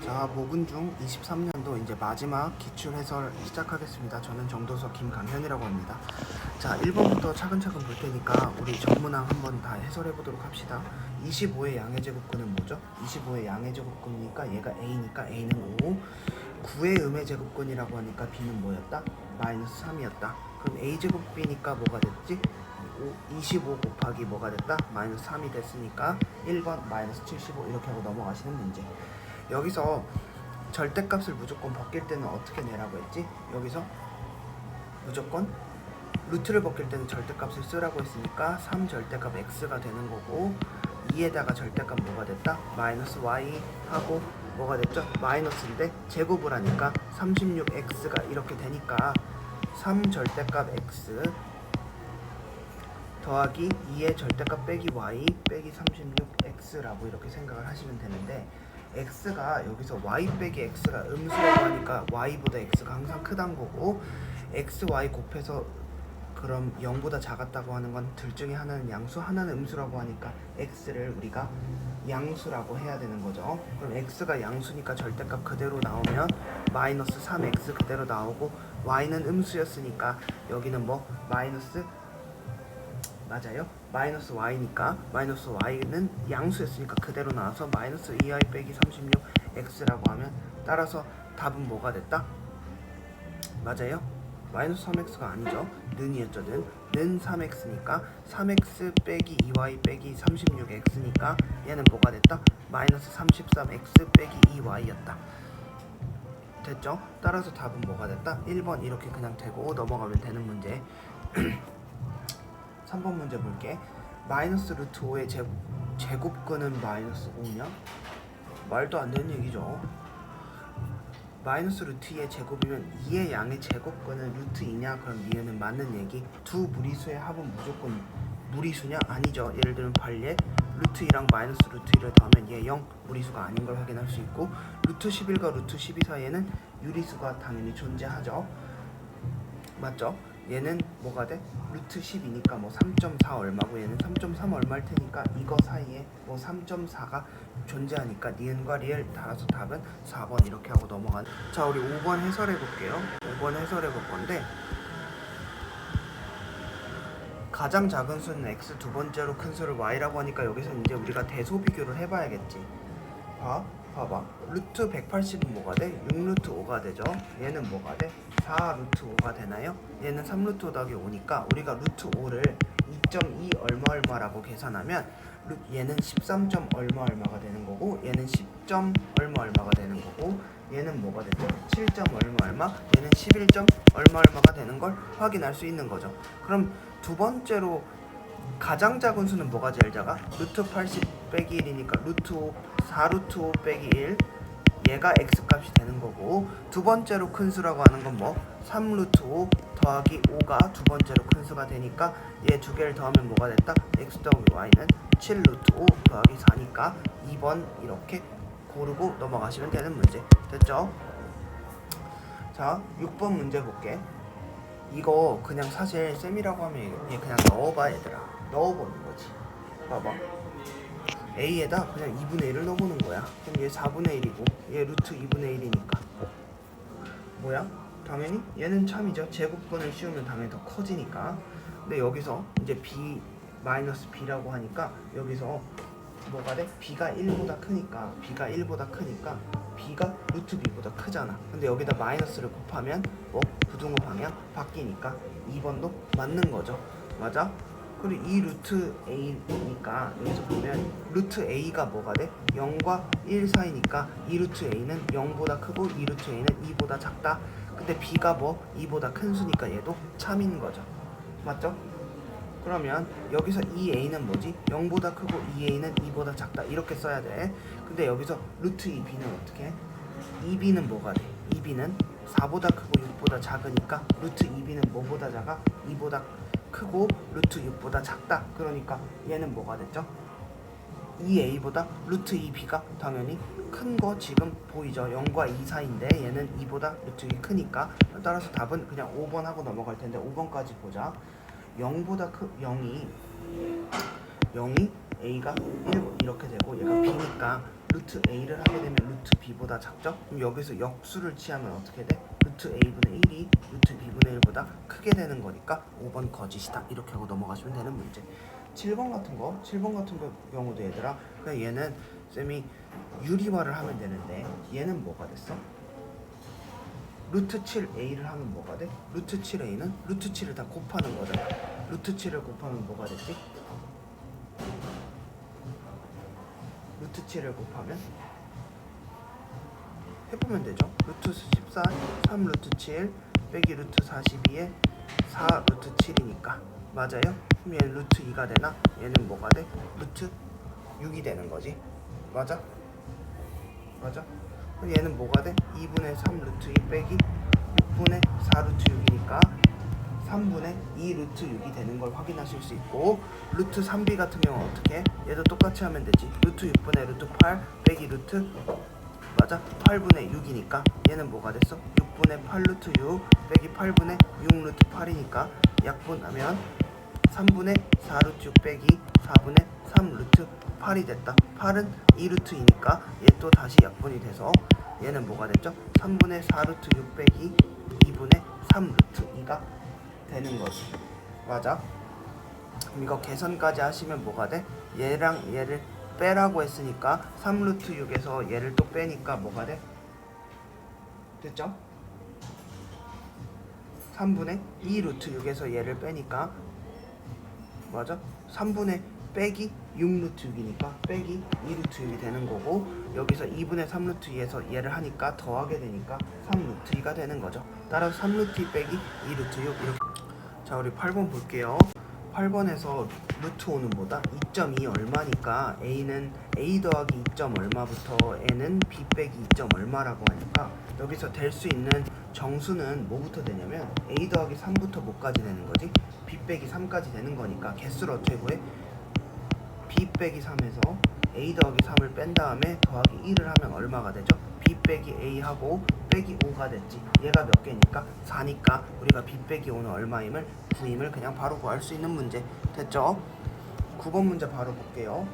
자, 모분 중 23년도 이제 마지막 기출 해설 시작하겠습니다. 저는 정도서 김강현이라고 합니다. 자, 1번부터 차근차근 볼 테니까 우리 전문항 한번 다 해설해 보도록 합시다. 25의 양의 제곱근은 뭐죠? 25의 양의 제곱근이니까 얘가 A니까 A는 5. 9의 음의 제곱근이라고 하니까 B는 뭐였다? 마이너스 3이었다. 그럼 A 제곱 B니까 뭐가 됐지? 25 곱하기 뭐가 됐다? 마이너스 3이 됐으니까 1번 마이너스 75 이렇게 하고 넘어가시는 문제. 여기서 절대값을 무조건 벗길 때는 어떻게 내라고 했지? 여기서 무조건 루트를 벗길 때는 절대값을 쓰라고 했으니까 3 절대값 x가 되는 거고 2에다가 절대값 뭐가 됐다? 마이너스 y 하고 뭐가 됐죠? 마이너스인데 제곱을 하니까 36x가 이렇게 되니까 3 절대값 x 더하기 2의 절대값 빼기 y 빼기 36x라고 이렇게 생각을 하시면 되는데 x가 여기서 y 빼기 x가 음수라고 하니까 y보다 x가 항상 크단 거고 x, y 곱해서 그럼 0보다 작았다고 하는 건 둘 중에 하나는 양수, 하나는 음수라고 하니까 x를 우리가 양수라고 해야 되는 거죠. 그럼 x가 양수니까 절대값 그대로 나오면 마이너스 3x 그대로 나오고 y는 음수였으니까 여기는 뭐 마이너스 맞아요? 마이너스 y니까 마이너스 y는 양수였으니까 그대로 나와서 마이너스 2y 빼기 36x라고 하면 따라서 답은 뭐가 됐다? 맞아요? 마이너스 3x가 아니죠. 는이었죠. 는 3x니까 3x 빼기 2y 빼기 36x니까 얘는 뭐가 됐다? 마이너스 33x 빼기 2y였다. 됐죠? 따라서 답은 뭐가 됐다? 1번 이렇게 그냥 되고 넘어가면 되는 문제. 3번 문제 볼게. 마이너스 루트 5의 제곱근은 마이너스 5냐? 말도 안 되는 얘기죠. 마이너스 루트 2의 제곱이면 2의 양의 제곱근은 루트 2냐? 그럼 니은은 맞는 얘기. 두 무리수의 합은 무조건 무리수냐? 아니죠. 예를 들면 발례 루트 2랑 마이너스 루트 2를 더하면 얘 0 무리수가 아닌 걸 확인할 수 있고 루트 11과 루트 12 사이에는 유리수가 당연히 존재하죠. 맞죠? 얘는 뭐가 돼? 루트 10이니까 뭐 3.4 얼마고 얘는 3.3 얼마일 테니까 이거 사이에 뭐 3.4가 존재하니까 니은과 리을 따라서 답은 4번 이렇게 하고 넘어간. 자, 우리 5번 해설해 볼게요. 5번 해설해 볼 건데 가장 작은 수는 x, 두 번째로 큰 수를 y라고 하니까 여기서 이제 우리가 대소 비교를 해봐야겠지. 봐봐. 루트 180은 뭐가 돼? 6루트 5가 되죠. 얘는 뭐가 돼? 4루트 5가 되나요? 얘는 3루트 5 더하기 5니까 우리가 루트 5를 2.2 얼마라고 계산하면 얘는 13점 얼마가 되는 거고 얘는 10점 얼마가 되는 거고 얘는 뭐가 되죠? 7점 얼마 얘는 11점 얼마가 되는 걸 확인할 수 있는 거죠. 그럼 두 번째로 가장 작은 수는 뭐가 제일 작아? 루트 80 빼기 1이니까 루트 5 4루트 5 빼기 1 얘가 x값이 되는 거고 두 번째로 큰 수라고 하는 건 뭐? 3루트 5 더하기 5가 두 번째로 큰 수가 되니까 얘 두 개를 더하면 뭐가 됐다? x 더하기 y는 7루트 5 더하기 4니까 2번 이렇게 고르고 넘어가시면 되는 문제. 됐죠? 자, 6번 문제 볼게. 이거 그냥 사실 쌤이라고 하면 얘 그냥 넣어봐 얘들아. 넣어보는 거지. 봐봐. A에다 그냥 2분의 1을 넣어보는 거야. 그럼 얘 4분의 1이고 얘 루트 2분의 1이니까 뭐야? 당연히 얘는 참이죠. 제곱근을 씌우면 당연히 더 커지니까. 근데 여기서 이제 B 마이너스 B라고 하니까 여기서 뭐가 돼? B가 1보다 크니까 B가 루트 B보다 크잖아. 근데 여기다 마이너스를 곱하면 뭐 부등호 방향 바뀌니까 2번도 맞는 거죠. 맞아? 그리고 이 루트 A니까 여기서 보면 루트 A가 뭐가 돼? 0과 1 사이니까 이 루트 A는 0보다 크고 이 루트 A는 2보다 작다. 근데 B가 뭐 2보다 큰 수니까 얘도 참인 거죠. 맞죠? 그러면 여기서 2A는 뭐지? 0보다 크고 2A는 2보다 작다 이렇게 써야 돼. 근데 여기서 루트 2B는 어떻게 해? 2B는 뭐가 돼? 2B는 4보다 크고 6보다 작으니까 루트 2B는 뭐보다 작아? 2보다 크고 루트 6보다 작다. 그러니까 얘는 뭐가 됐죠? 2A보다 루트 2B가 당연히 큰 거 지금 보이죠? 0과 2 사이인데 얘는 2보다 루트 2 크니까 따라서 답은 그냥 5번 하고 넘어갈 텐데 5번까지 보자. 0보다 0이 A가 1 이렇게 되고 얘가 B니까 루트 a를 하게 되면 루트 b보다 작죠? 그럼 여기서 역수를 취하면 어떻게 돼? 루트 a분의 1이 루트 b분의 1보다 크게 되는 거니까 5번 거짓이다. 이렇게 하고 넘어가시면 되는 문제. 7번 같은 경우도 얘들아, 그냥 얘는 쌤이 유리화를 하면 되는데 얘는 뭐가 됐어? 루트 7a를 하면 뭐가 돼? 루트 7a는 루트 7을 다 곱하는 거잖아. 루트 7을 곱하면 뭐가 됐지? 루트 7을 곱하면 해보면 되죠. 루트 14, 3 루트 7 빼기 루트 42에 4 루트 7이니까 맞아요? 그럼 얘는 루트 2가 되나? 얘는 뭐가 돼? 루트 6이 되는 거지. 맞아? 맞아? 그럼 얘는 뭐가 돼? 2분의 3 루트 2 빼기 6분의 4 루트 6이니까 3분의 2 루트 6이 되는 걸 확인하실 수 있고, 루트 3b 같은 경우는 어떻게 해? 얘도 똑같이 하면 되지. 루트 6분의 루트 8 빼기 루트 맞아? 8분의 6이니까 얘는 뭐가 됐어? 6분의 8 루트 6 빼기 8분의 6 루트 8이니까 약분하면 3분의 4 루트 6 빼기 4분의 3 루트 8이 됐다. 8은 2 루트이니까 얘 또 다시 약분이 돼서 얘는 뭐가 됐죠? 3분의 4 루트 6 빼기 2분의 3 루트 2가 되는 거지. 맞아? 그럼 이거 계산까지 하시면 뭐가 돼? 얘랑 얘를 빼라고 했으니까 3 루트 6에서 얘를 또 빼니까 뭐가 돼? 됐죠? 3분의 2 루트 6에서 얘를 빼니까 맞아? 3분의 빼기 6 루트 6이니까 빼기 2 루트 6이 되는 거고, 여기서 2분의 3 루트 2에서 얘를 하니까 더하게 되니까 3 루트 2가 되는 거죠. 따라서 3 루트 2 빼기 2 루트 6 이렇게. 자, 우리 8번 볼게요. 8번에서 루트 5는 뭐다? 2.2 얼마니까 a는 a 더하기 2점 얼마부터 n은 b 빼기 2점 얼마라고 하니까 여기서 될 수 있는 정수는 뭐부터 되냐면 a 더하기 3부터 뭐까지 되는 거지? b 빼기 3까지 되는 거니까 개수를 어떻게 구해? b 빼기 3에서 a 더하기 3을 뺀 다음에 더하기 1을 하면 얼마가 되죠? b 빼기 a 하고 빼기 5가 됐지. 얘가 몇 개니까? 4니까 우리가 b 빼기 5는 얼마임을 구임을 그냥 바로 구할 수 있는 문제 됐죠? 9번 문제 바로 볼게요.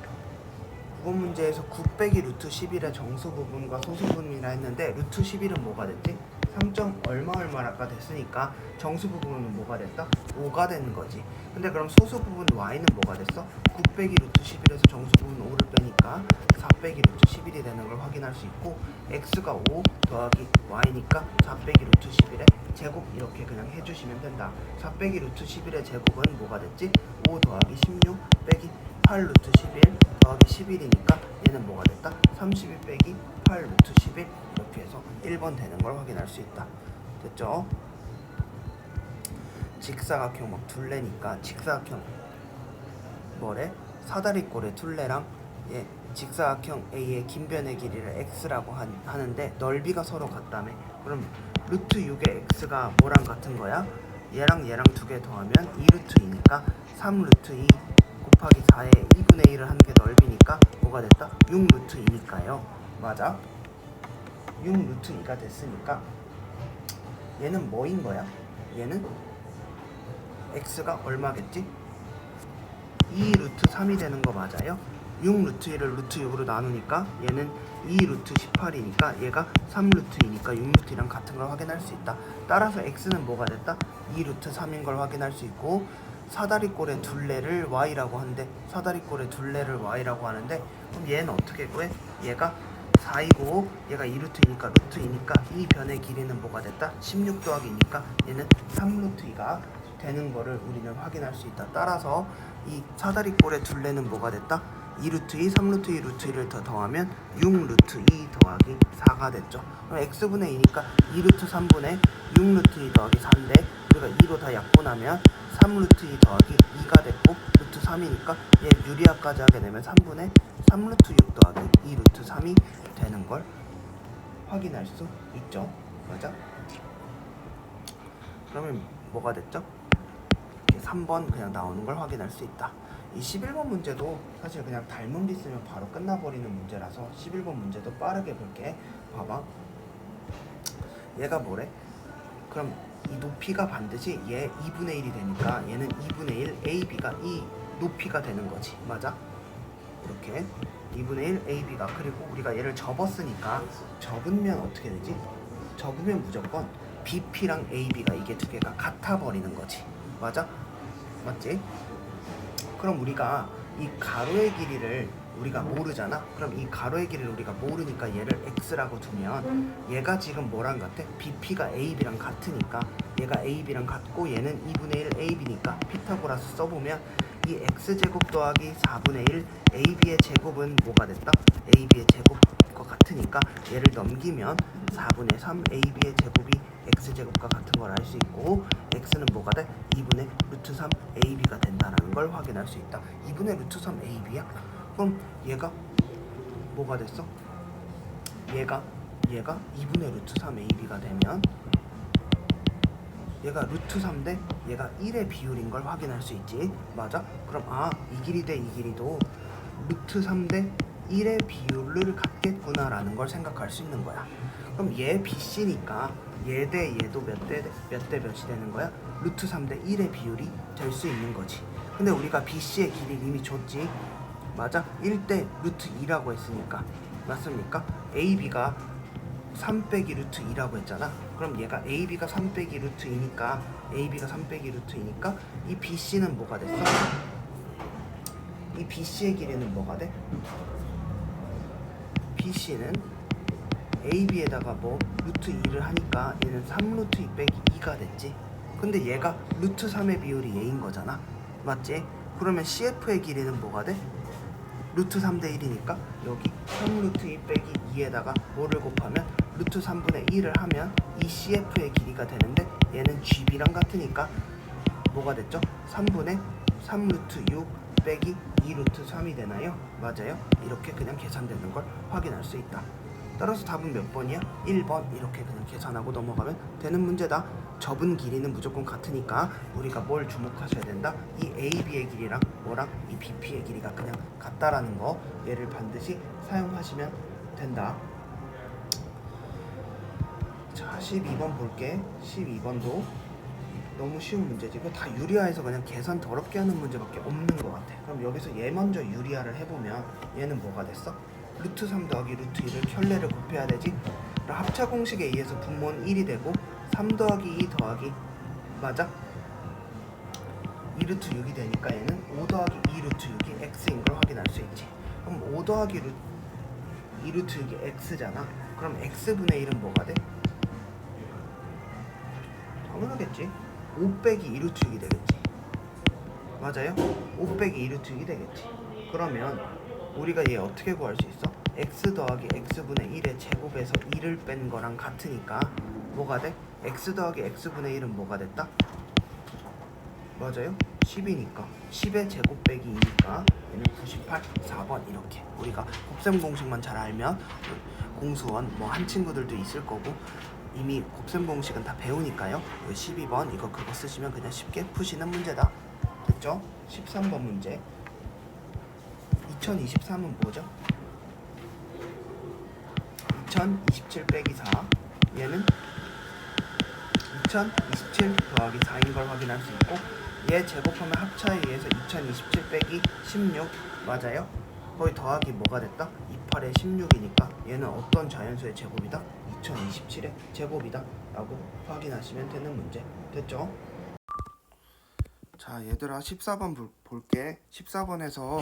9번 문제에서 9 빼기 루트 11의 정수 부분과 소수 부분이라 했는데 루트 11은 뭐가 됐지? 3점 얼마가 됐으니까 정수 부분은 뭐가 됐다? 5가 되는 거지. 근데 그럼 소수 부분 y는 뭐가 됐어? 9 빼기 루트 11에서 정수 부분 5를 빼니까 4 빼기 루트 11이 되는 걸 확인할 수 있고, x가 5 더하기 y니까 4 빼기 루트 11의 제곱 이렇게 그냥 해주시면 된다. 4 빼기 루트 11의 제곱은 뭐가 됐지? 5 더하기 16 빼기 8 루트 11 더하기 11이니까 얘는 뭐가 됐다? 31 빼기 8 루트 11 이렇게 해서 1번 되는 걸 확인할 수 있다. 됐죠? 직사각형 막 둘레니까 직사각형 뭐래? 사다리꼴의 둘레랑 직사각형 A의 긴변의 길이를 x라고 하는데 넓이가 서로 같다며. 그럼 루트 6의 x가 뭐랑 같은 거야? 얘랑 얘랑 두 개 더하면 2루트 2니까 3루트 2 곱하기 4에 2분의 1을 하는 게 넓이니까 뭐가 됐다? 6루트 2니까요. 맞아? 6루트 2가 됐으니까 얘는 뭐인 거야? 얘는 x가 얼마겠지? 2루트 3이 되는 거 맞아요? 6루트 1을 루트 6으로 나누니까 얘는 2루트 18이니까 얘가 3루트 2니까 6루트 2랑 같은 걸 확인할 수 있다. 따라서 x는 뭐가 됐다? 2루트 3인 걸 확인할 수 있고, 사다리꼴의 둘레를 y라고 하는데 사다리꼴의 둘레를 y라고 하는데 그럼 얘는 어떻게 구해? 얘가 4이고 얘가 2루트이니까 루트 2니까 이 변의 길이는 뭐가 됐다? 16 더하기 2니까 얘는 3루트 2가 되는 거를 우리는 확인할 수 있다. 따라서 이 사다리꼴의 둘레는 뭐가 됐다? 2루트 2, 3루트 2, 루트 2를 더 더하면 6루트 2 더하기 4가 됐죠. 그럼 x분의 2니까 2루트 3분의 6루트 2 더하기 4인데 우리가 2로 다 약분하면 3루트 2 더하기 2가 됐고 루트 3이니까 얘 유리화까지 하게 되면 3분의 3루트 6 더하기 2 루트 3이 되는 걸 확인할 수 있죠. 맞아? 그러면 뭐가 됐죠? 3번 그냥 나오는 걸 확인할 수 있다. 이 11번 문제도 사실 그냥 닮은 비 쓰면 바로 끝나버리는 문제라서 11번 문제도 빠르게 볼게. 봐봐. 얘가 뭐래? 그럼 이 높이가 반드시 얘 2분의 1이 되니까 얘는 2분의 1 AB가 이 높이가 되는 거지. 맞아? 이렇게 2분의 1 AB가 그리고 우리가 얘를 접었으니까 접으면 어떻게 되지? 접으면 무조건 BP랑 AB가 이게 두 개가 같아 버리는 거지. 맞아? 맞지? 그럼 우리가 이 가로의 길이를 우리가 모르잖아. 그럼 이 가로의 길이를 우리가 모르니까 얘를 x라고 두면 얘가 지금 뭐랑 같아? BP가 AB랑 같으니까 얘가 AB랑 같고 얘는 2분의 1 AB니까 피타고라스 써보면 이 x제곱 더하기 4분의 1 AB의 제곱은 뭐가 됐다? AB의 제곱과 같으니까 얘를 넘기면 4분의 3 AB의 제곱이 x제곱과 같은 걸 알 수 있고 x는 뭐가 돼? 2분의 루트 3 AB가 된다는 걸 확인할 수 있다. 2분의 루트 3 AB야? 그럼 얘가 뭐가 됐어? 얘가 2분의 루트 3 AB가 되면 얘가 루트 3 대 얘가 1의 비율인 걸 확인할 수 있지. 맞아? 그럼 이 길이 대 이 길이도 루트 3 대 1의 비율을 갖겠구나 라는 걸 생각할 수 있는 거야. 그럼 얘 BC니까 얘 대 얘도 몇 대 몇이 되는 거야? 루트 3 대 1의 비율이 될 수 있는 거지. 근데 우리가 BC의 길이 이미 줬지. 맞아? 1대 루트 2라고 했으니까. 맞습니까? AB가 3 빼기 루트 2라고 했잖아. 그럼 얘가 AB가 3 빼기 루트 2니까 AB가 3 빼기 루트 2니까 이 BC는 뭐가 됐어? 이 BC의 길이는 뭐가 돼? BC는 AB에다가 뭐 루트 2를 하니까 얘는 3 루트 2 빼기 2가 됐지. 근데 얘가 루트 3의 비율이 얘인 거잖아. 맞지? 그러면 CF의 길이는 뭐가 돼? 루트 3 대 1이니까 여기 3 루트 2 빼기 2에다가 뭐를 곱하면 루트 3분의 1을 하면 이 CF의 길이가 되는데 얘는 GB랑 같으니까 뭐가 됐죠? 3분의 3 루트 6 빼기 2 루트 3이 되나요? 맞아요? 이렇게 그냥 계산되는 걸 확인할 수 있다. 따라서 답은 몇 번이야? 1번. 이렇게 그냥 계산하고 넘어가면 되는 문제다. 접은 길이는 무조건 같으니까 우리가 뭘 주목하셔야 된다? 이 AB의 길이랑 뭐랑 이 BP의 길이가 그냥 같다라는 거, 얘를 반드시 사용하시면 된다. 자, 12번 볼게. 12번도 너무 쉬운 문제지. 이거 다 유리화해서 그냥 계산 더럽게 하는 문제밖에 없는 것 같아. 그럼 여기서 얘 먼저 유리화를 해보면 얘는 뭐가 됐어? 루트 3 더하기 루트 2를 켤레를 곱해야 되지. 그럼 합차 공식에 의해서 분모는 1이 되고 3 더하기 2 더하기 맞아? 2 루트 6이 되니까 얘는 5 더하기 2 루트 6이 x인 걸 확인할 수 있지. 그럼 5 더하기 2 루트 6이 x잖아. 그럼 x분의 1은 뭐가 돼? 당연하겠지. 5 빼기 2 루트 6이 되겠지. 맞아요? 5 빼기 2 루트 6이 되겠지. 그러면 우리가 얘 어떻게 구할 수 있어? x 더하기 x분의 1의 제곱에서 2를 뺀 거랑 같으니까 뭐가 돼? x 더하기 x분의 1은 뭐가 됐다? 맞아요? 10이니까 10의 제곱 빼기 2니까 얘는 98, 4번 이렇게 우리가 곱셈 공식만 잘 알면 공수원 뭐 한 친구들도 있을 거고 이미 곱셈 공식은 다 배우니까요. 12번 이거 그거 쓰시면 그냥 쉽게 푸시는 문제다. 됐죠? 13번 문제 2023은 뭐죠? 2027 빼기 4 얘는 2027 더하기 4인 걸 확인할 수 있고 얘 제곱하면 합차에 의해서 2027 빼기 16 맞아요? 거의 더하기 뭐가 됐다? 28에 16이니까 얘는 어떤 자연수의 제곱이다? 2027의 제곱이다 라고 확인하시면 되는 문제 됐죠? 자 얘들아 14번 볼게. 14번에서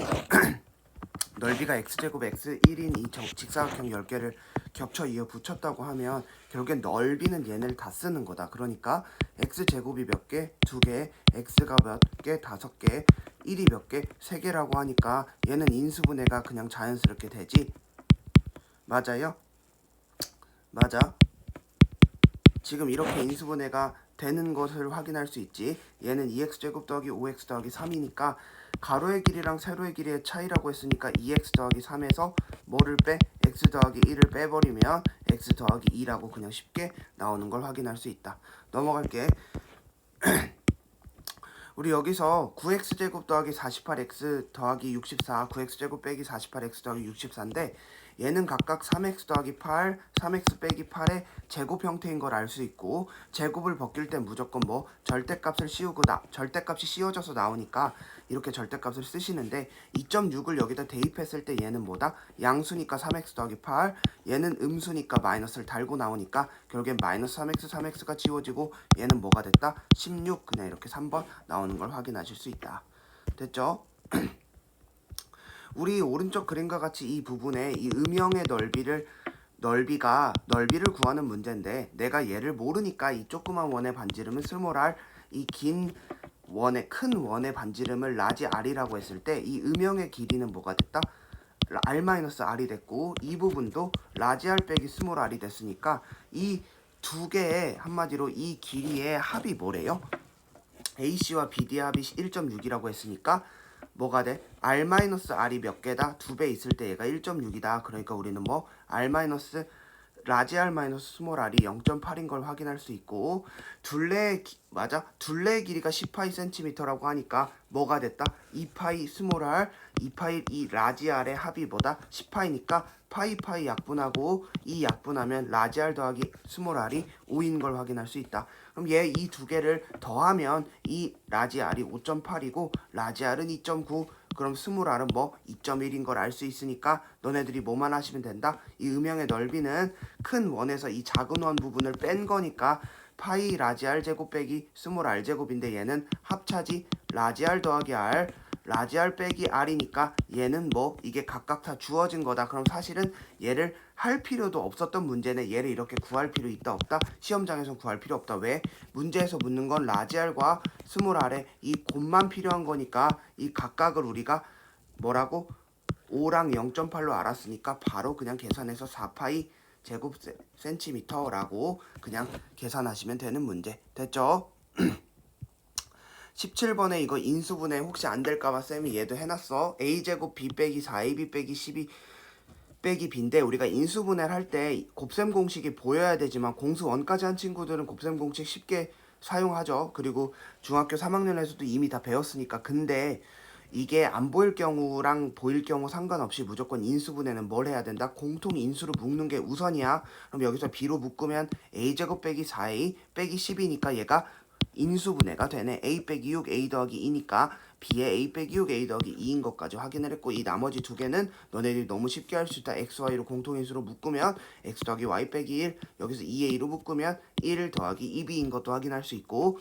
넓이가 x제곱 x1인 이 직사각형 10개를 겹쳐 이어 붙였다고 하면 결국엔 넓이는 얘네를 다 쓰는 거다. 그러니까 x제곱이 몇 개? 2개, x가 몇 개? 5개, 1이 몇 개? 3개라고 하니까 얘는 인수분해가 그냥 자연스럽게 되지. 맞아요? 맞아. 지금 이렇게 인수분해가 되는 것을 확인할 수 있지. 얘는 2x제곱 더하기 5x 더하기 3이니까 가로의 길이랑 세로의 길이의 차이라고 했으니까 2x 더하기 3에서 뭐를 빼? x 더하기 1을 빼버리면 x 더하기 2라고 그냥 쉽게 나오는 걸 확인할 수 있다. 넘어갈게. 우리 여기서 9x제곱 더하기 48x 더하기 64 9x제곱 빼기 48x 더하기 64인데 얘는 각각 3x 더하기 8, 3x 빼기 8의 제곱 형태인 걸 알 수 있고, 제곱을 벗길 땐 무조건 뭐 절대값을 씌우고 절대값이 씌워져서 나오니까 이렇게 절대값을 쓰시는데, 2.6을 여기다 대입했을 때 얘는 뭐다? 양수니까 3x 더하기 8, 얘는 음수니까 마이너스를 달고 나오니까 결국엔 마이너스 3x, 3x가 지워지고 얘는 뭐가 됐다? 16. 그냥 이렇게 3번 나오는 걸 확인하실 수 있다. 됐죠? 우리 오른쪽 그림과 같이 이 부분에 이 음영의 넓이를 구하는 문제인데, 내가 얘를 모르니까 이 조그만 원의 반지름은 스몰 r, 이 긴 원의 큰 원의 반지름을 라지 r이라고 했을 때 이 음영의 길이는 뭐가 됐다? r-r이 됐고, 이 부분도 라지 r 빼기 스몰 r이 됐으니까 이 두 개의, 한마디로 이 길이의 합이 뭐래요? AC와 BD의 합이 1.6이라고 했으니까 뭐가 돼? r-r이 몇 개다? 2배 있을 때 얘가 1.6이다. 그러니까 우리는 뭐 라지 r 스몰 r이 0.8인 걸 확인할 수 있고, 둘레의 길이가 10파이 cm라고 하니까 뭐가 됐다? 2파이 스몰 r, 2파이 이 라지 r의 합이 뭐다? 10파이니까 파이 약분하고 이 약분하면 라지 r 더하기 스몰 r이 5인 걸 확인할 수 있다. 그럼 얘 이 두 개를 더하면 이 라지 r이 5.8이고 라지 r은 2.9, 그럼 스몰 r은 뭐 2.1인 걸 알 수 있으니까 너네들이 뭐만 하시면 된다? 이 음영의 넓이는 큰 원에서 이 작은 원 부분을 뺀 거니까 파이 라지 r 제곱 빼기 스몰 r 제곱인데, 얘는 합차지 라지 r 더하기 r, 라지 r 빼기 r이니까 얘는 뭐 이게 각각 다 주어진 거다. 그럼 사실은 얘를 할 필요도 없었던 문제네. 얘를 이렇게 구할 필요 있다 없다? 시험장에서 구할 필요 없다. 왜? 문제에서 묻는 건 라지 r과 스몰 r의 이 곱만 필요한 거니까 이 각각을 우리가 뭐라고? 5랑 0.8로 알았으니까 바로 그냥 계산해서 4파이 제곱 센티미터라고 그냥 계산하시면 되는 문제. 됐죠? 17번에 이거 인수분해 혹시 안 될까봐 쌤이 얘도 해놨어. a제곱 b 빼기 4ab 빼기 12 빼기 b인데, 우리가 인수분해를 할 때 곱셈 공식이 보여야 되지만 공수 1까지 한 친구들은 곱셈 공식 쉽게 사용하죠. 그리고 중학교 3학년에서도 이미 다 배웠으니까. 근데 이게 안 보일 경우랑 보일 경우 상관없이 무조건 인수분해는 뭘 해야 된다? 공통 인수로 묶는 게 우선이야. 그럼 여기서 b로 묶으면 a제곱 빼기 4a 빼기 10이니까 얘가 인수분해가 되네. a 빼기 6 a 더하기 2니까 b의 a 빼기 6 a 더하기 2인 것까지 확인을 했고, 이 나머지 두 개는 너네들이 너무 쉽게 할 수 있다. x, y로 공통인수로 묶으면 x 더하기 y 빼기 1, 여기서 2a로 묶으면 1 더하기 2b인 것도 확인할 수 있고,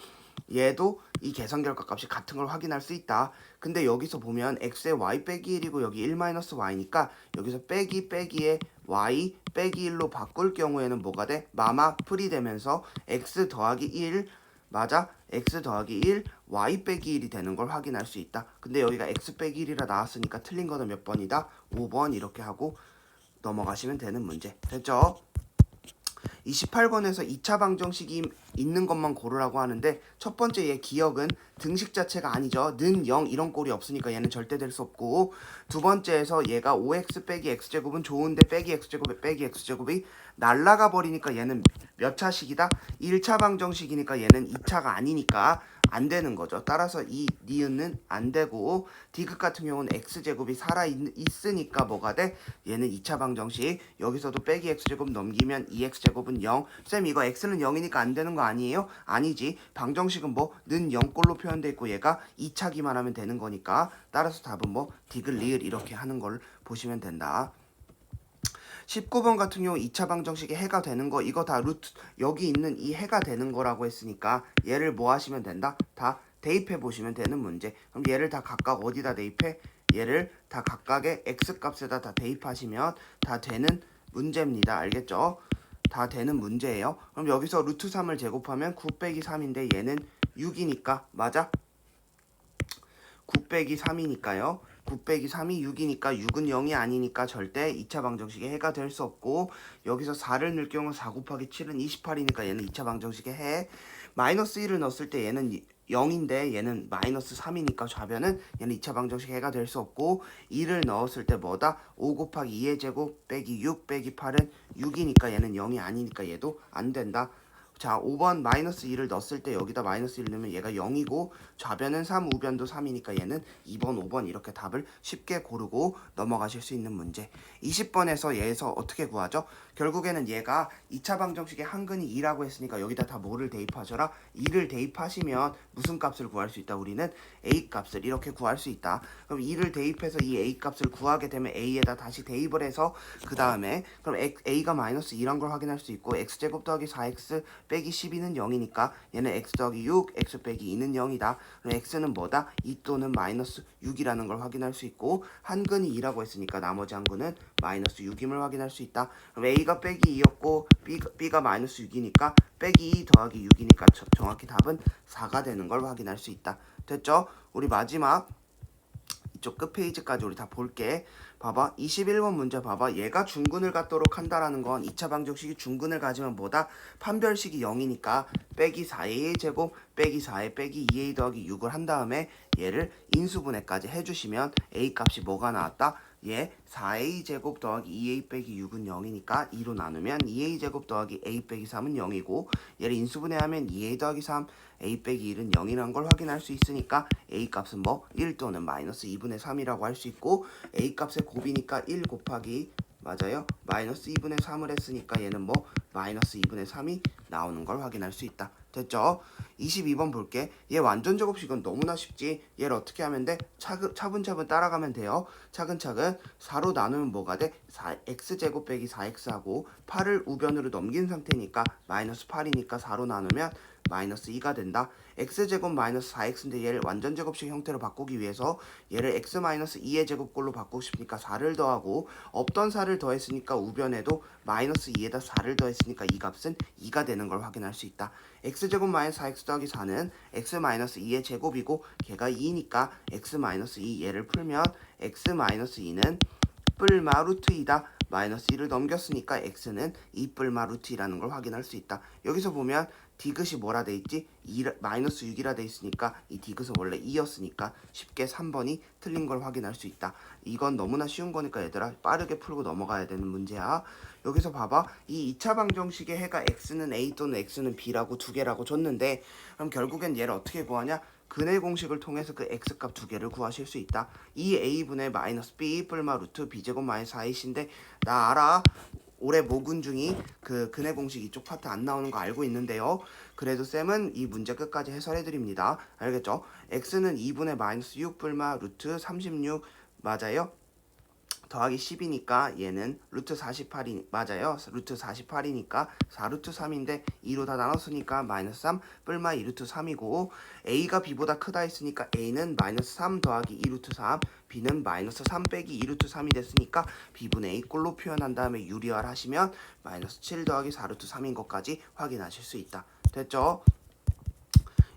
얘도 이 계산 결과 값이 같은 걸 확인할 수 있다. 근데 여기서 보면 x의 y 빼기 1이고 여기 1-y니까 여기서 빼기에 y 빼기 1로 바꿀 경우에는 뭐가 돼? 마마 풀이 되면서 x 더하기 1, 맞아? x 더하기 1, y 빼기 1이 되는 걸 확인할 수 있다. 근데 여기가 x 빼기 1이라 나왔으니까 틀린 거는 몇 번이다? 5번. 이렇게 하고 넘어가시면 되는 문제. 됐죠? 28번에서 2차 방정식이 있는 것만 고르라고 하는데, 첫 번째 얘 기억은 등식 자체가 아니죠. 는 0 이런 꼴이 없으니까 얘는 절대 될 수 없고, 두 번째에서 얘가 5x 빼기 x제곱은 좋은데 빼기 x제곱이 날라가 버리니까 얘는 몇 차식이다? 1차 방정식이니까 얘는 2차가 아니니까 안 되는 거죠. 따라서 이 니은은 안 되고, 디귿 같은 경우는 x제곱이 살아 있으니까 뭐가 돼? 얘는 2차 방정식. 여기서도 빼기 x제곱 넘기면 2x제곱은 0. 쌤 이거 x는 0이니까 안 되는 거 아니에요? 아니지. 방정식은 뭐 는 0꼴로 표현돼 있고 얘가 2차기만 하면 되는 거니까, 따라서 답은 뭐 디귿 리을 이렇게 하는 걸 보시면 된다. 19번 같은 경우 2차 방정식의 해가 되는 거, 이거 다 루트 여기 있는 이 해가 되는 거라고 했으니까 얘를 뭐 하시면 된다? 다 대입해 보시면 되는 문제. 그럼 얘를 다 각각 어디다 대입해? 얘를 다 각각의 x 값에다 다 대입하시면 다 되는 문제입니다. 알겠죠? 다 되는 문제예요. 그럼 여기서 루트 3을 제곱하면 9 빼기 3인데 얘는 6이니까 맞아? 9 빼기 3이니까요. 9 빼기 3이 6이니까 6은 0이 아니니까 절대 2차 방정식의 해가 될 수 없고, 여기서 4를 넣을 경우 4 곱하기 7은 28이니까 얘는 2차 방정식의 해. 마이너스 1을 넣었을 때 얘는 0인데 얘는 마이너스 3이니까 좌변은 얘는 2차 방정식의 해가 될 수 없고, 2를 넣었을 때 뭐다? 5 곱하기 2의 제곱 빼기 6 빼기 8은 6이니까 얘는 0이 아니니까 얘도 안 된다. 자 5번 마이너스 2를 넣었을 때 여기다 마이너스 1을 넣으면 얘가 0이고 좌변은 3, 우변도 3이니까 얘는 2번, 5번 이렇게 답을 쉽게 고르고 넘어가실 수 있는 문제. 20번에서 얘에서 어떻게 구하죠? 결국에는 얘가 2차 방정식의 한근이 2라고 했으니까 여기다 다 뭐를 대입하셔라? 2를 대입하시면 무슨 값을 구할 수 있다? 우리는 a 값을 이렇게 구할 수 있다. 그럼 2를 대입해서 이 a 값을 구하게 되면 a에다 다시 대입을 해서 그 다음에 그럼 a가 마이너스 2란 걸 확인할 수 있고 x제곱 더하기 4x 빼기 12는 0이니까 얘는 x 더하기 6, x 빼기 2는 0이다. 그럼 x는 뭐다? 2 또는 마이너스 6이라는 걸 확인할 수 있고 한근이 2라고 했으니까 나머지 한근은 마이너스 6임을 확인할 수 있다. 그럼 a가 빼기 2였고 b가 마이너스 6이니까 빼기 2 더하기 6이니까 정확히 답은 4가 되는 걸 확인할 수 있다. 됐죠? 우리 마지막 이쪽 끝 페이지까지 우리 다 볼게. 봐봐 21번 문제 봐봐. 얘가 중근을 갖도록 한다라는 건 2차 방정식이 중근을 가지면 뭐다? 판별식이 0이니까 빼기 4a 제곱 빼기 4a 빼기 2a 더하기 6을 한 다음에 얘를 인수분해까지 해주시면 a 값이 뭐가 나왔다? 얘 4a 제곱 더하기 2a 빼기 6은 0이니까 2로 나누면 2a 제곱 더하기 a 빼기 3은 0이고 얘를 인수분해하면 2a 더하기 3 a 빼기 1은 0이라는 걸 확인할 수 있으니까 a 값은 뭐 1 또는 마이너스 2분의 3이라고 할 수 있고 a 값의 곱이니까 1 곱하기 맞아요 마이너스 2분의 3을 했으니까 얘는 뭐 마이너스 2분의 3이 나오는 걸 확인할 수 있다. 됐죠? 22번 볼게. 얘 완전 제곱식은 너무나 쉽지. 얘를 어떻게 하면 돼? 차분차분 따라가면 돼요. 차근차근 4로 나누면 뭐가 돼? 4x제곱 빼기 4x하고 8을 우변으로 넘긴 상태니까 마이너스 8이니까 4로 나누면 마이너스 2가 된다. x제곱 마이너스 4x인데 얘를 완전 제곱식 형태로 바꾸기 위해서 얘를 x 마이너스 2의 제곱꼴로 바꾸고 싶으니까 4를 더하고 없던 4를 더했으니까 우변에도 마이너스 2에다 4를 더했으니까 이 값은 2가 되는 걸 확인할 수 있다. x제곱 마이너스 4x 더하기 4는 x 마이너스 2의 제곱이고 걔가 2니까 x 마이너스 2 얘를 풀면 x 마이너스 2는 뿔마 루트 2다. 마이너스 1을 넘겼으니까 x는 2 뿔마 루트 2라는 걸 확인할 수 있다. 여기서 보면 디귿이 뭐라 돼 있지? 마이너스 6이라 돼 있으니까 이 디귿은 원래 2였으니까 쉽게 3번이 틀린 걸 확인할 수 있다. 이건 너무나 쉬운 거니까 얘들아 빠르게 풀고 넘어가야 되는 문제야. 여기서 봐봐. 이 2차 방정식의 해가 x는 a 또는 x는 b라고 두 개라고 줬는데 그럼 결국엔 얘를 어떻게 구하냐? 근의 공식을 통해서 그 x값 두 개를 구하실 수 있다. 이 a분의 마이너스 b 뿔마 루트 b제곱 마이너스 4ac인데 나 알아. 올해 모군 중이 그 근의 공식 이쪽 파트 안 나오는 거 알고 있는데요. 그래도 쌤은 이 문제 끝까지 해설해 드립니다. 알겠죠? x는 2분의 마이너스 6 뿔마 루트 36 맞아요? 더하기 10이니까 얘는 루트 48이 맞아요. 루트 48이니까 4루트 3인데 2로 다 나눴으니까 마이너스 3 뿔마 2루트 3이고 a가 b보다 크다 했으니까 a는 마이너스 3 더하기 2루트 3 b는 마이너스 3 빼기 2루트 3이 됐으니까 b분의 a 꼴로 표현한 다음에 유리화를 하시면 마이너스 7 더하기 4루트 3인 것까지 확인하실 수 있다. 됐죠?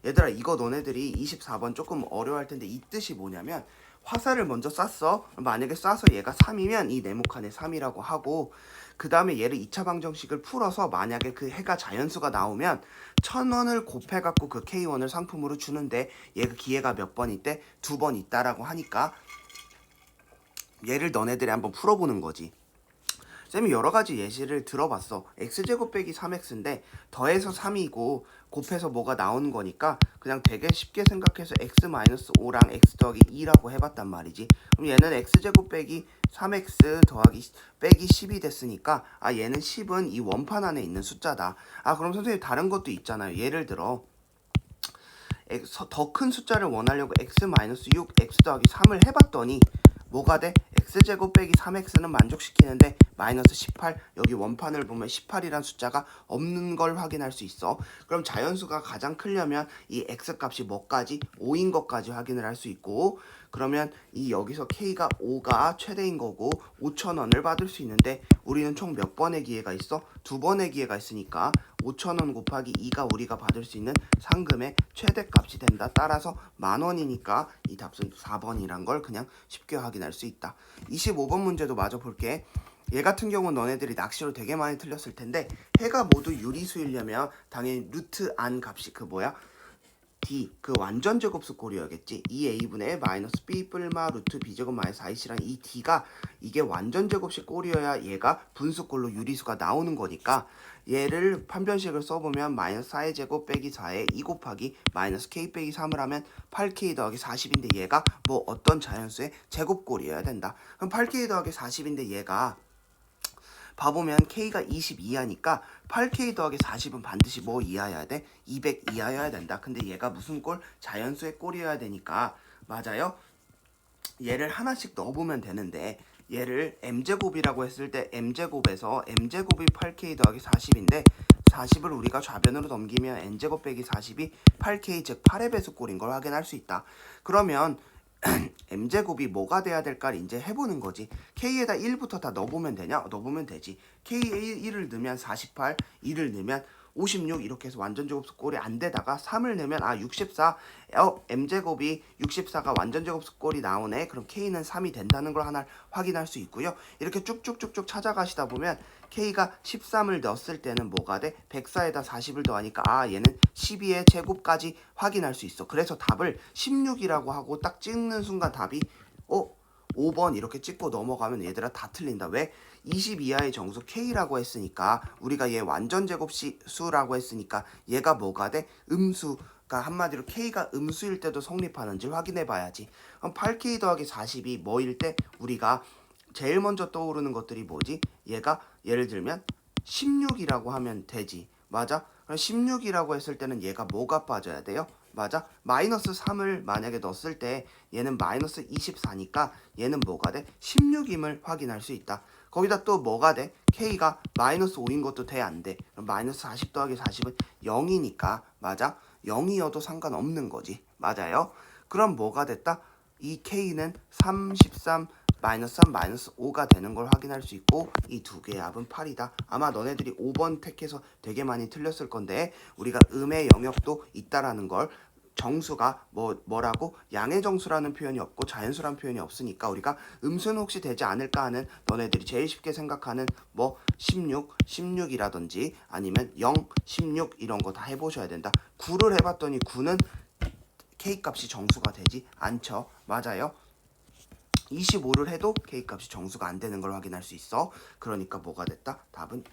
얘들아 이거 너네들이 24번 조금 어려워할 텐데 이 뜻이 뭐냐면 화살을 먼저 쐈어. 만약에 쏴서 얘가 3이면 이 네모칸에 3이라고 하고 그 다음에 얘를 2차 방정식을 풀어서 만약에 그 해가 자연수가 나오면 1000원을 곱해갖고 그 K1을 상품으로 주는데 얘가 기회가 몇 번 있대? 2번 있다라고 하니까 얘를 너네들이 한번 풀어보는 거지. 쌤이 여러가지 예시를 들어봤어. x제곱 빼기 3x인데 더해서 3이고 곱해서 뭐가 나오는 거니까 그냥 되게 쉽게 생각해서 x-5랑 x 더하기 2라고 해봤단 말이지. 그럼 얘는 x제곱 빼기 3x 더하기 빼기 10이 됐으니까 얘는 10은 이 원판 안에 있는 숫자다. 그럼 선생님 다른 것도 있잖아요. 예를 들어 더 큰 숫자를 원하려고 x-6 x 더하기 3을 해봤더니 뭐가 돼? x제곱 빼기 3x는 만족시키는데 마이너스 18 여기 원판을 보면 18이란 숫자가 없는 걸 확인할 수 있어. 그럼 자연수가 가장 크려면 이 x값이 뭐까지? 5인 것까지 확인을 할 수 있고 그러면 이 여기서 k가 5가 최대인 거고 5,000원을 받을 수 있는데 우리는 총 몇 번의 기회가 있어? 2번의 기회가 있으니까 5,000원 곱하기 2가 우리가 받을 수 있는 상금의 최대값이 된다. 따라서 10,000원이니까 이 답은 4번이란 걸 그냥 쉽게 확인할 수 있다. 25번 문제도 마저 볼게. 얘 같은 경우는 너네들이 낚시로 되게 많이 틀렸을 텐데 해가 모두 유리수이려면 당연히 루트 안 값이 그 뭐야? D 그 완전 제곱수 꼴이어야겠지. 2a분의 마이너스 b 뿔마 루트 b제곱 마이너스 4ac랑 이 d가 이게 완전 제곱식 꼴이어야 얘가 분수꼴로 유리수가 나오는 거니까 얘를 판별식을 써보면 마이너스 4의 제곱 빼기 4에 2 곱하기 마이너스 k 빼기 3을 하면 8k 더하기 40인데 얘가 뭐 어떤 자연수의 제곱꼴이어야 된다. 그럼 8k 더하기 40인데 얘가 봐보면 k가 20 이하니까 8k 더하기 40은 반드시 뭐 이하여야 돼? 200 이하여야 된다. 근데 얘가 무슨 꼴? 자연수의 꼴이어야 되니까 맞아요? 얘를 하나씩 넣어보면 되는데 얘를 m제곱이라고 했을 때 m제곱에서 m제곱이 8k 더하기 40인데 40을 우리가 좌변으로 넘기면 n제곱 빼기 40이 8k 즉 8의 배수꼴인 걸 확인할 수 있다. 그러면 m제곱이 뭐가 돼야 될까를 이제 해보는 거지. k에다 1부터 다 넣어보면 되냐? 넣어보면 되지. k에 1을 넣으면 48, 2를 넣으면 56 이렇게 해서 완전 제곱수 꼴이 안 되다가 3을 넣으면 64 m제곱이 64가 완전 제곱수 꼴이 나오네. 그럼 k는 3이 된다는 걸 하나 확인할 수 있고요. 이렇게 쭉쭉쭉쭉 찾아가시다 보면 k가 13을 넣었을 때는 뭐가 돼? 104에다 40을 더하니까 얘는 12의 제곱까지 확인할 수 있어. 그래서 답을 16이라고 하고 딱 찍는 순간 답이 5번 이렇게 찍고 넘어가면 얘들아 다 틀린다. 왜? 20 이하의 정수 k라고 했으니까 우리가 얘 완전 제곱수라고 했으니까 얘가 뭐가 돼? 음수가 한마디로 k가 음수일 때도 성립하는지 확인해 봐야지. 그럼 8k 더하기 40이 뭐일 때 우리가 제일 먼저 떠오르는 것들이 뭐지? 얘가 예를 들면 16이라고 하면 되지. 맞아? 그럼 16이라고 했을 때는 얘가 뭐가 빠져야 돼요? 맞아? 마이너스 3을 만약에 넣었을 때 얘는 마이너스 24니까 얘는 뭐가 돼? 16임을 확인할 수 있다. 거기다 또 뭐가 돼? k가 마이너스 5인 것도 돼? 안 돼? 그럼 마이너스 40 더하기 40은 0이니까 맞아? 0이어도 상관없는 거지. 맞아요? 그럼 뭐가 됐다? 이 k는 33 마이너스 3 마이너스 5가 되는 걸 확인할 수 있고 이 두 개의 합은 8이다. 아마 너네들이 5번 택해서 되게 많이 틀렸을 건데 우리가 음의 영역도 있다라는 걸 정수가 뭐라고 양의 정수라는 표현이 없고 자연수라는 표현이 없으니까 우리가 음수는 혹시 되지 않을까 하는 너네들이 제일 쉽게 생각하는 뭐 16, 16이라든지 아니면 0, 16 이런 거 다 해보셔야 된다. 9를 해봤더니 9는 K값이 정수가 되지 않죠. 맞아요. 25를 해도 K값이 정수가 안 되는 걸 확인할 수 있어. 그러니까 뭐가 됐다? 답은